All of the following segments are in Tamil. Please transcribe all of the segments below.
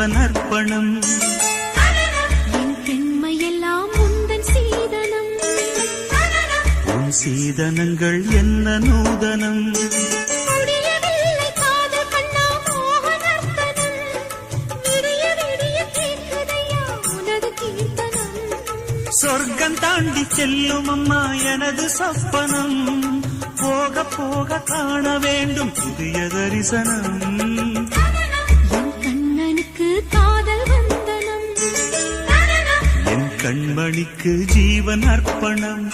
ஜீவன் அர்ப்பணம். என் பெண்மையெல்லாம் உந்தன் சீதனம். உன் சீதனங்கள் என்ன நூதனம். சொர்க்கம் தாண்டி செல்லும் அம்மா எனது சொப்பனம். போக போக காண வேண்டும் புதிய தரிசனம். என் கண்ணனுக்கு காதல் வந்தனம். என் கண்மணிக்கு ஜீவன் அர்ப்பணம்.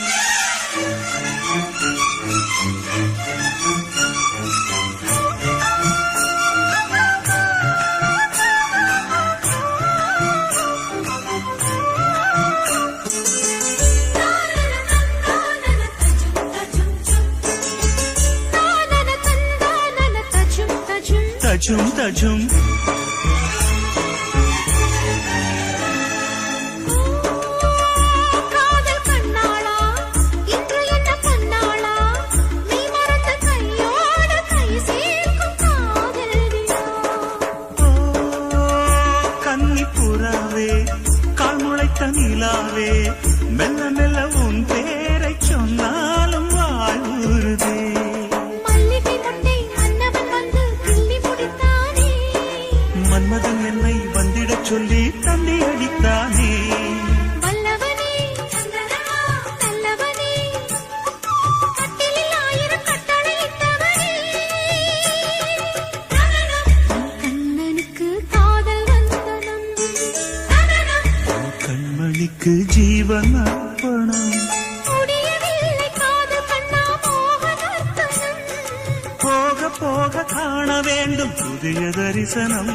தஜும் தஜும் காதல் கண்ணாளா இன்று என்ன கண்ணாளா நீ மறந்த கையோடு கை சேர்க்கும் காதலியா. கன்னிப்புறாவே கால் முளைத்த நிலாவே மெல்ல மெல்ல உன் பேரை சொன்னாலும் வாழ்வுறுதே. மன்மதன் என்னை வந்திடச் சொல்லி தந்தி அடித்தானே. வல்லவனே நல்லவனே கட்டிலில் 1000 கட்டளையிட்டவனே. கண்ணனுக்கு காதல் வந்தனம். கண்மணிக்கு ஜீவன் அர்ப்பணம். முடியவில்லை காதல் கண்ணா மோகனர்த்தனம். போக போக காண வேண்டும் புதிய தரிசனம்.